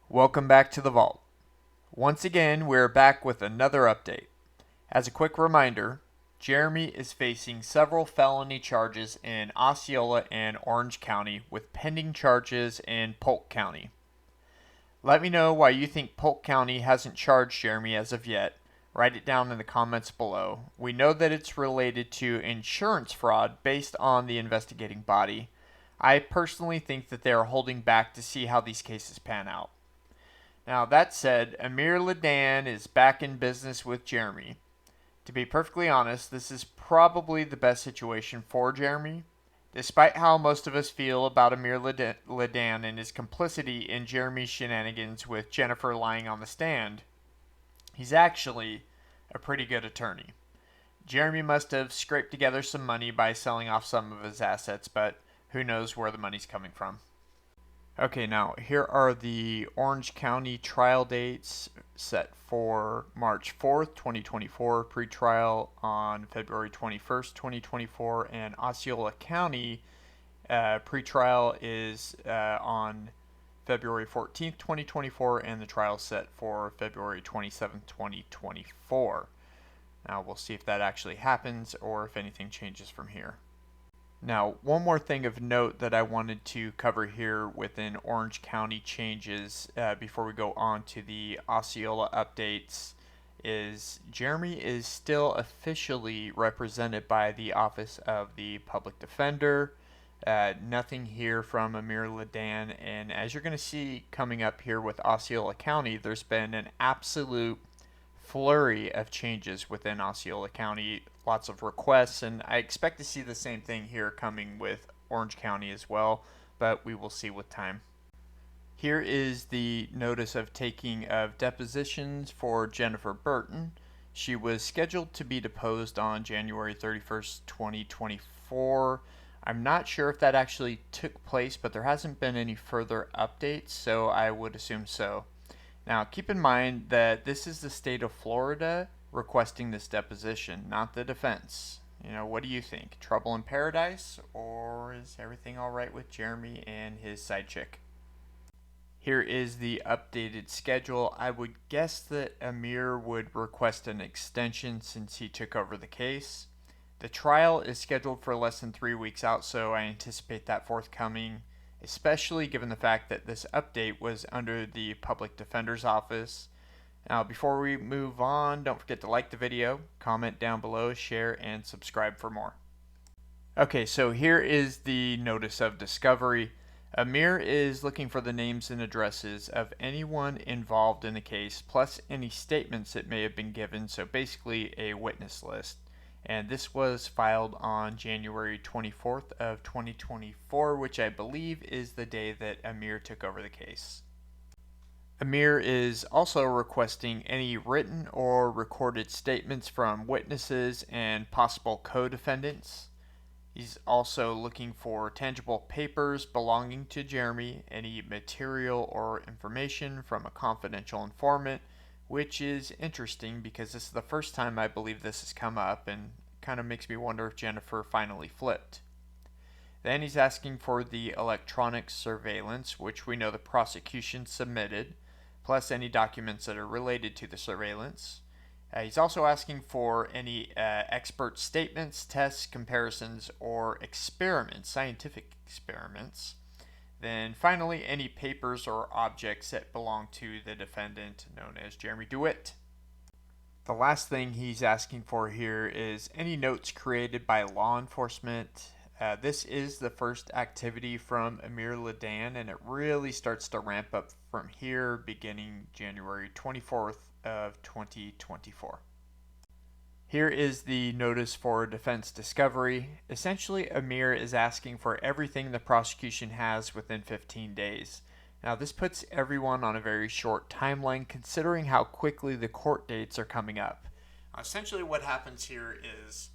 Welcome back to the vault. Once again, we're back with another update. As a quick reminder, Jeremy is facing several felony charges in Osceola and Orange County with pending charges in Polk County. Let me know why you think Polk County hasn't charged Jeremy as of yet. Write it down in the comments below. We know that it's related to insurance fraud based on the investigating body. I personally think that they are holding back to see how these cases pan out. Now, that said, Amir Ladan is back in business with Jeremy. To be perfectly honest, this is probably the best situation for Jeremy. Despite how most of us feel about Amir Ladan and his complicity in Jeremy's shenanigans with Jennifer lying on the stand, he's actually a pretty good attorney. Jeremy must have scraped together some money by selling off some of his assets, but who knows where the money's coming from. Okay, now here are the Orange County trial dates set for March 4th, 2024, pretrial on February 21st, 2024, and Osceola County pretrial is on February 14th, 2024, and the trial set for February 27th, 2024. Now we'll see if that actually happens or if anything changes from here. Now, one more thing of note that I wanted to cover here within Orange County changes before we go on to the Osceola updates is Jeremy is still officially represented by the Office of the Public Defender. Nothing here from Amir Ladan, and as you're going to see coming up here with Osceola County, there's been an absolute flurry of changes within Osceola County, lots of requests, and I expect to see the same thing here coming with Orange County as well, but we will see with time. Here is the notice of taking of depositions for Jennifer Burton. She was scheduled to be deposed on January 31st, 2024. I'm not sure if that actually took place, but there hasn't been any further updates, so I would assume so. Now, keep in mind that this is the state of Florida requesting this deposition, not the defense. What do you think? Trouble in paradise, or is everything all right with Jeremy and his side chick? Here is the updated schedule. I would guess that Amir would request an extension since he took over the case. The trial is scheduled for less than 3 weeks out, so I anticipate that forthcoming, especially given the fact that this update was under the Public Defender's Office. Now, before we move on, don't forget to like the video, comment down below, share, and subscribe for more. Okay, so here is the notice of discovery. Amir is looking for the names and addresses of anyone involved in the case, plus any statements that may have been given, so basically a witness list. And this was filed on January 24th of 2024, which I believe is the day that Amir took over the case. Amir is also requesting any written or recorded statements from witnesses and possible co-defendants. He's also looking for tangible papers belonging to Jeremy, any material or information from a confidential informant, which is interesting because this is the first time I believe this has come up and kind of makes me wonder if Jennifer finally flipped. Then he's asking for the electronic surveillance, which we know the prosecution submitted, plus any documents that are related to the surveillance. He's also asking for any expert statements, tests, comparisons, or experiments, scientific experiments. Then finally, any papers or objects that belong to the defendant, known as Jeremy Dewitte. The last thing he's asking for here is any notes created by law enforcement. This is the first activity from Amir Ladan, and it really starts to ramp up from here beginning January 24th of 2024. Here is the notice for defense discovery. Essentially, Amir is asking for everything the prosecution has within 15 days. Now, this puts everyone on a very short timeline considering how quickly the court dates are coming up. Essentially, what happens here is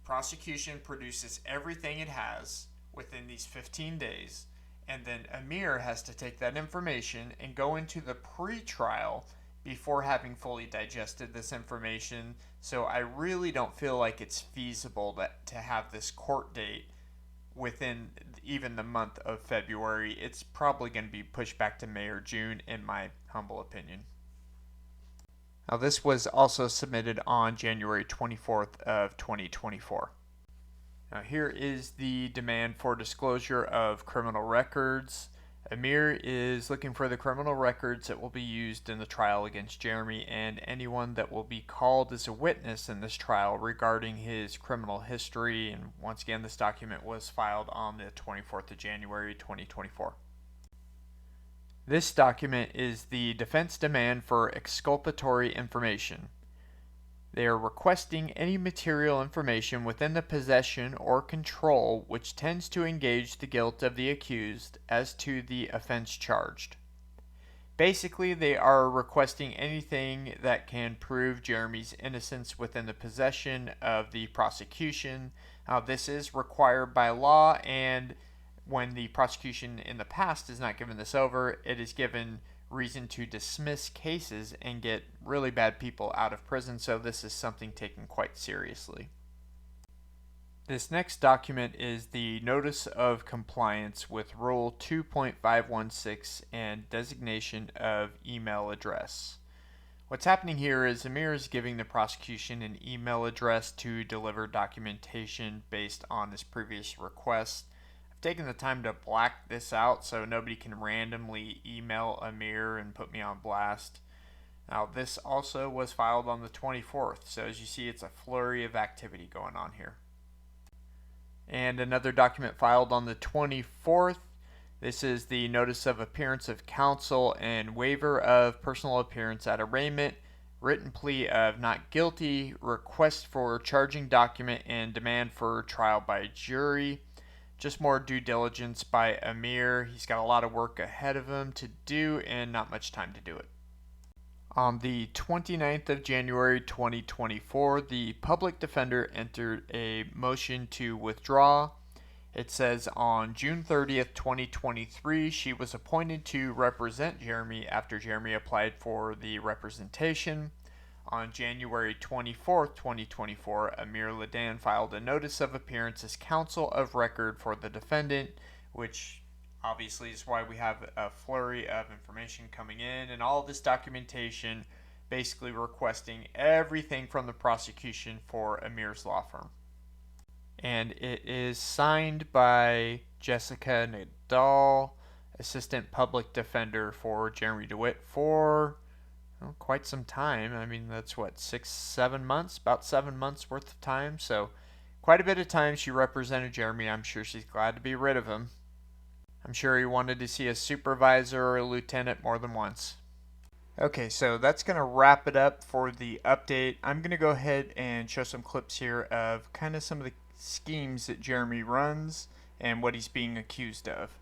the prosecution produces everything it has within these 15 days, and then Amir has to take that information and go into the pre-trial before having fully digested this information. So I really don't feel like it's feasible to have this court date within even the month of February. It's probably going to be pushed back to May or June, in my humble opinion. Now, this was also submitted on January 24th of 2024. Now, here is the demand for disclosure of criminal records. Amir is looking for the criminal records that will be used in the trial against Jeremy and anyone that will be called as a witness in this trial regarding his criminal history. And once again, this document was filed on the 24th of January 2024. This document is the defense demand for exculpatory information. They are requesting any material information within the possession or control which tends to engage the guilt of the accused as to the offense charged. Basically, they are requesting anything that can prove Jeremy's innocence within the possession of the prosecution. Now, this is required by law, and when the prosecution in the past has not given this over, it is given reason to dismiss cases and get really bad people out of prison, so this is something taken quite seriously. This next document is the Notice of Compliance with Rule 2.516 and designation of email address. What's happening here is Amir is giving the prosecution an email address to deliver documentation based on this previous request. I've taken the time to black this out so nobody can randomly email Amir and put me on blast. Now, this also was filed on the 24th, so as you see, it's a flurry of activity going on here. And another document filed on the 24th. This is the Notice of Appearance of Counsel and Waiver of Personal Appearance at Arraignment, Written Plea of Not Guilty, Request for Charging Document, and Demand for Trial by Jury. Just more due diligence by Amir. He's got a lot of work ahead of him to do and not much time to do it. On the 29th of January 2024, the public defender entered a motion to withdraw. It says on June 30th, 2023, she was appointed to represent Jeremy after Jeremy applied for the representation. On January 24th, 2024, Amir Ladan filed a notice of appearance as counsel of record for the defendant, which obviously is why we have a flurry of information coming in, and all this documentation basically requesting everything from the prosecution for Amir's law firm. And it is signed by Jessica Nadal, Assistant Public Defender for Jeremy Dewitte, for quite some time. I mean, that's what, 6-7 months? About 7 months worth of time. So quite a bit of time she represented Jeremy. I'm sure she's glad to be rid of him. I'm sure he wanted to see a supervisor or a lieutenant more than once. Okay, so that's going to wrap it up for the update. I'm going to go ahead and show some clips here of kind of some of the schemes that Jeremy runs and what he's being accused of.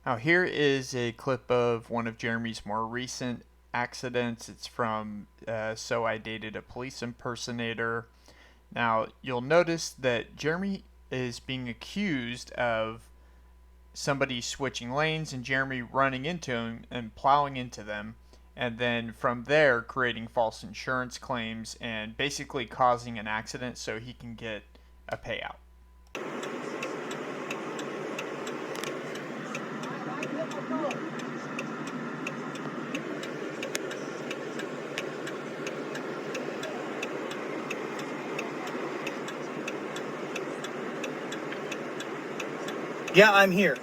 Now, here is a clip of one of Jeremy's more recent accidents. It's from So I Dated a Police Impersonator. Now, you'll notice that Jeremy is being accused of somebody switching lanes and Jeremy running into him and plowing into them, and then from there creating false insurance claims and basically causing an accident so he can get a payout. Yeah, I'm here.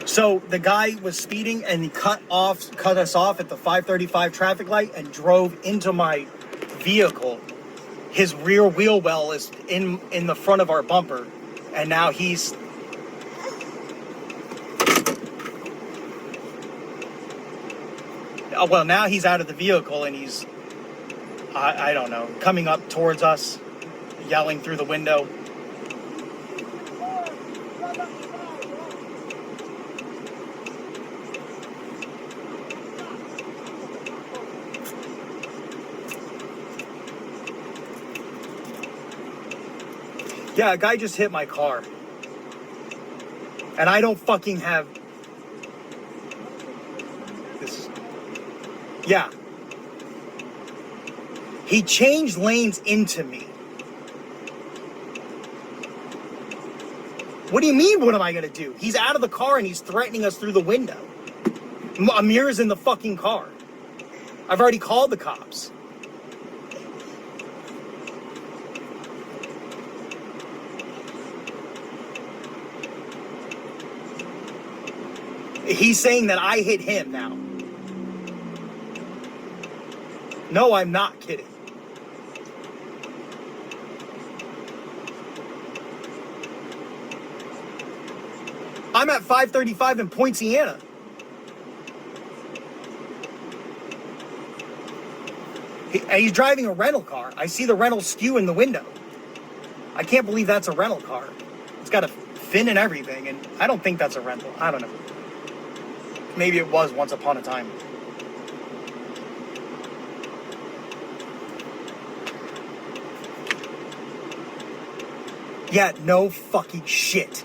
So the guy was speeding and he cut us off at the 535 traffic light and drove into my vehicle. His rear wheel well is in the front of our bumper, and now he's now he's out of the vehicle and he's I don't know, coming up towards us, yelling through the window. Yeah, a guy just hit my car. And I don't fucking have this. Yeah. He changed lanes into me. What do you mean, what am I gonna do? He's out of the car and he's threatening us through the window. Amir's in the fucking car. I've already called the cops. He's saying that I hit him now. No, I'm not kidding. I'm at 535 in Poinciana. He's driving a rental car. I see the rental skew in the window. I can't believe that's a rental car. It's got a fin and everything, and I don't think that's a rental. I don't know. Maybe it was once upon a time. Yeah, no fucking shit.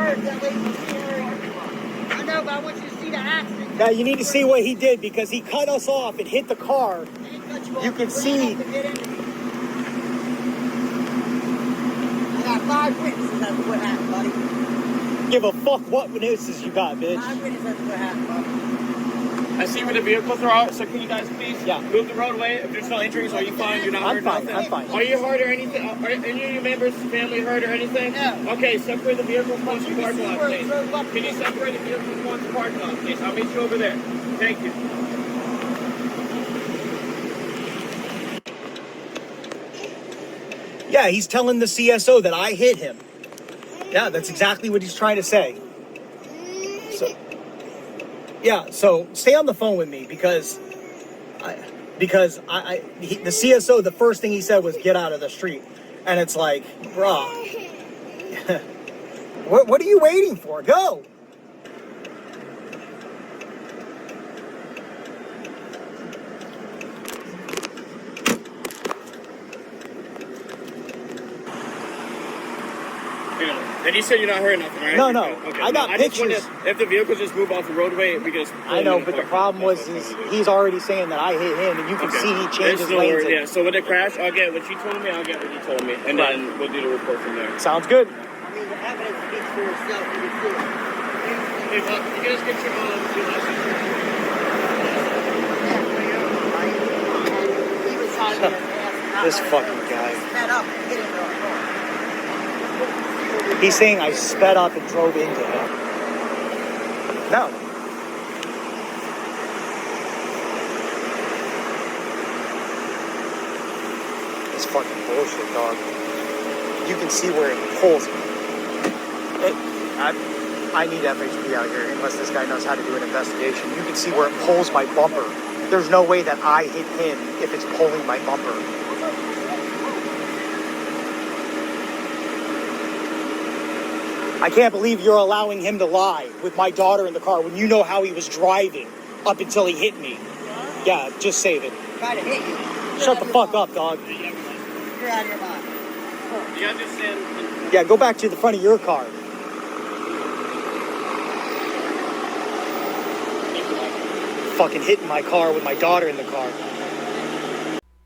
I know, but I want you to see the accident. Now you need to see what he did because he cut us off and hit the car. You can see. I got 5 witnesses as to what happened, buddy. Give a fuck what witnesses you got, bitch. 5 witnesses as to what happened, buddy. I see where the vehicles are out, so can you guys please move the roadway? If there's no injuries, are you fine? You're not hurt? I'm fine. Are you hurt or anything? Are any of your members, family hurt or anything? No. Okay, separate the vehicles from the parking lot, please. drove up Can you separate the vehicles from the parking lot, please? I'll meet you over there. Thank you. Yeah, he's telling the CSO that I hit him. Yeah, that's exactly what he's trying to say. So stay on the phone with me because the CSO, the first thing he said was get out of the street. And it's like, bruh, what are you waiting for? Go. And you said you're not hurting nothing, right? No. Okay. I got pictures. If the vehicles just move off the roadway, we just. I know, but the problem was he's already saying that I hit him, and you can see he changes lanes. Yeah, so when it crashed, I'll get what you told me, I'll get what you told me, and then we'll do the report from there. Sounds good. I mean, the evidence speaks for itself. You can see it. Hey, Bob, you guys get your license. He was hiding his ass. This fucking guy. Sped up and hit him real hard. He's saying I sped up and drove into him. No. It's fucking bullshit, dog. You can see where it pulls me. I need FHB out here unless this guy knows how to do an investigation. You can see where it pulls my bumper. There's no way that I hit him if it's pulling my bumper. I can't believe you're allowing him to lie with my daughter in the car when you know how he was driving up until he hit me. Yeah, just save it. Try to hit you. Shut the fuck up, dog. You're out of your mind. You understand? Yeah, go back to the front of your car. Fucking hitting my car with my daughter in the car.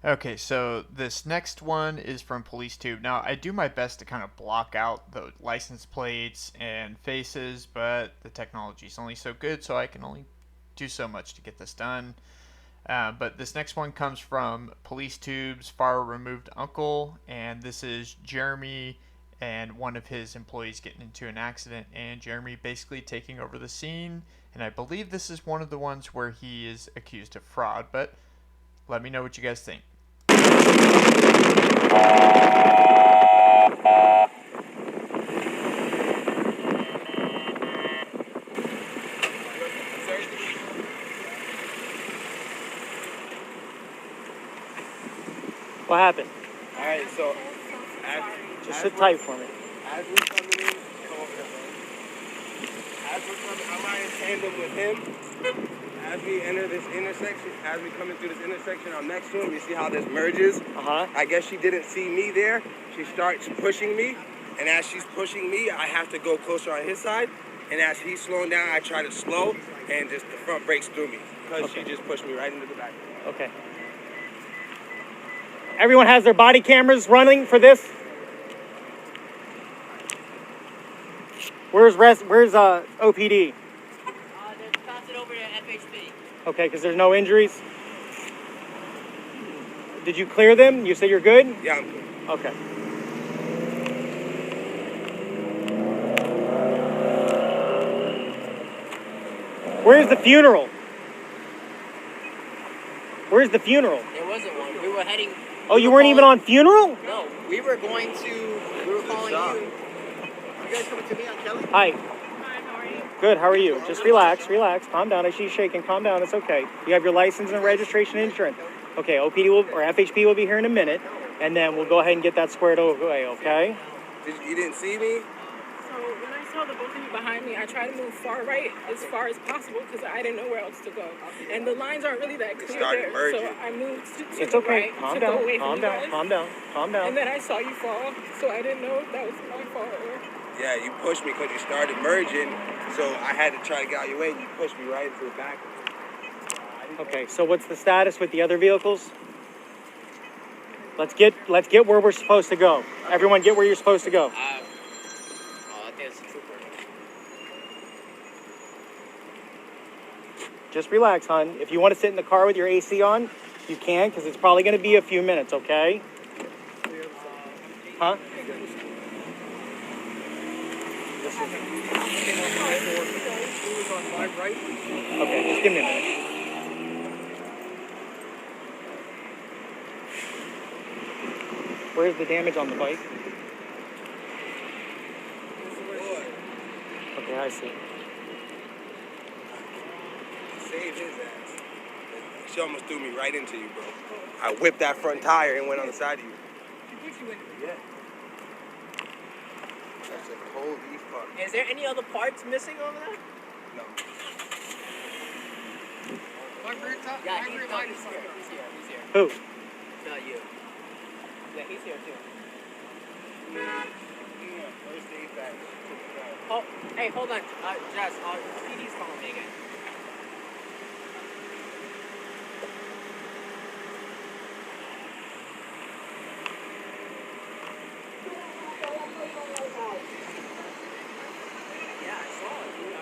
Okay, so this next one is from PoliceTube. Now, I do my best to kind of block out the license plates and faces, but the technology is only so good, so I can only do so much to get this done. But this next one comes from PoliceTube's far removed uncle, and this is Jeremy and one of his employees getting into an accident, and Jeremy basically taking over the scene. And I believe this is one of the ones where he is accused of fraud, but let me know what you guys think. What happened? All right, so Just sit tight for me. as we're coming in, as we're coming, I'm not in tandem with him. As we enter this intersection, as we coming through this intersection, I'm next to him. You see how this merges? Uh-huh. I guess she didn't see me there. She starts pushing me, and as she's pushing me, I have to go closer on his side. And as he's slowing down, I try to slow, and just the front breaks through me. because she just pushed me right into the back. Okay. Everyone has their body cameras running for this? Where's OPD? Pass it over to FHB. Okay, because there's no injuries. Did you clear them? You said you're good? Yeah, I'm good. Okay. Where's the funeral? Where's the funeral? There wasn't one. We were heading. Oh, you weren't even on funeral? No, we were calling you. You guys coming to me on Kelly? Hi. Hi, how are you? Good, how are you? Just relax. Calm down. I see you shaking. Calm down. It's okay. You have your license and registration and insurance. Okay, OPD or FHP will be here in a minute, and then we'll go ahead and get that squared away, okay? You didn't see me? So when I saw the both of you behind me, I tried to move far right as far as possible because I didn't know where else to go. And the lines aren't really that clear started there, merging. so I moved to It's the okay. right Calm to go away down. from you guys. Calm down. And then I saw you fall, so I didn't know if that was my fault or... Yeah, you pushed me because you started merging, so I had to try to get out of your way, and you pushed me right into the back. Okay, so what's the status with the other vehicles? Let's get where we're supposed to go. Everyone get where you're supposed to go. I think it's a trooper. Just relax, hon. If you want to sit in the car with your AC on, you can, because it's probably going to be a few minutes, okay? Huh? Okay, just give me a minute. Where's the damage on the bike? Okay, I see. Saved his ass. She almost threw me right into you, bro. I whipped that front tire and went on the side of you. She put you in. Yeah. That's a cold fuck. Is there any other parts missing over there? No. Yeah, he's here. Who? Not you. Yeah, he's here too. First aid bag. Oh, hey, hold on. Jess, PD's calling me again. Yeah, I saw it, dude.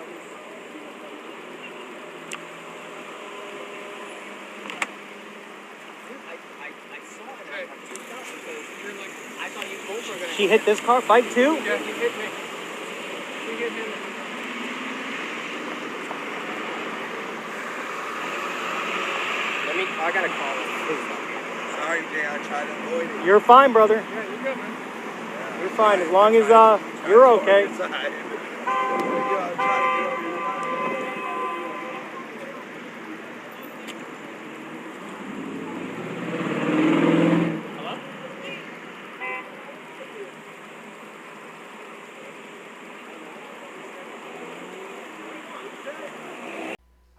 I saw it and I freaked out because I thought you both were gonna... She hit this car? Bike too? Yeah, he hit me. He hit him. I gotta call him. Sorry, Jay, I tried to avoid it. You're fine, brother. Yeah, you're good, man. You're fine as long as you're okay. Hello?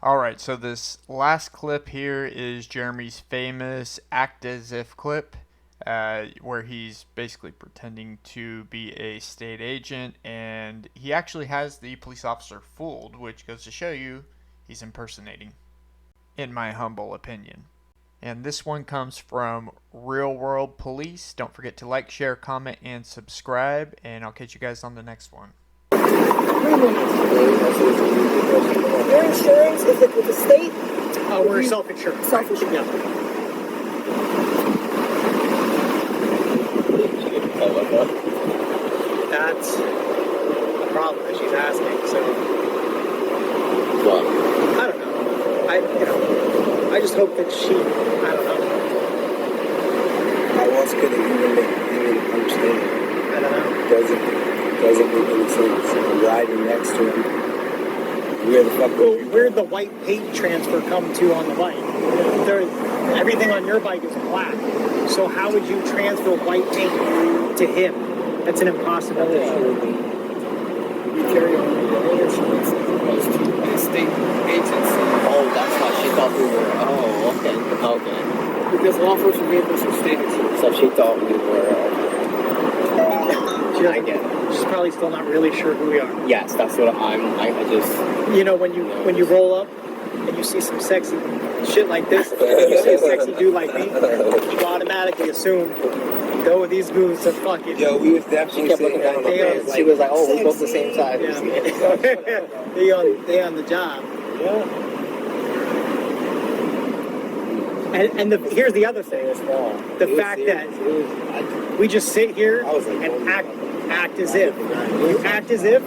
Alright, so this last clip here is Jeremy's famous act as if clip, where he's basically pretending to be a state agent, and he actually has the police officer fooled, which goes to show you he's impersonating, in my humble opinion. And this one comes from Real World Police. Don't forget to like, share, comment, and subscribe, and I'll catch you guys on the next one. Your insurance, is it with the state? We're self-insured. Self-insured. Yeah. That's the problem that she's asking, so... What? I don't know. I just hope that she... I don't know. How else could it even understand? I don't know. Doesn't make any sense. I'm riding next to him. Where the fuck Well, are you? where'd the white paint transfer come to on the bike? Everything on your bike is black. So how would you transfer white paint to him? That's an impossibility. You carry on your insurance as opposed to a state agency. Oh, that's why she thought we were... Oh, okay. Because law enforcement vehicles are state insurance. So she thought we were... I get it. She's probably still not really sure who we are. Yes, that's what I just... You know, when you roll up and you see some sexy shit like this, and you see a sexy dude like me, you automatically assume, though these dudes are fucking. Yo, we was definitely kept looking down on my pants. She was like, "Oh, we both the same size." Yeah. they on the job. Yeah. And here's the other thing: the fact that we just sit here and act as if. You act as if.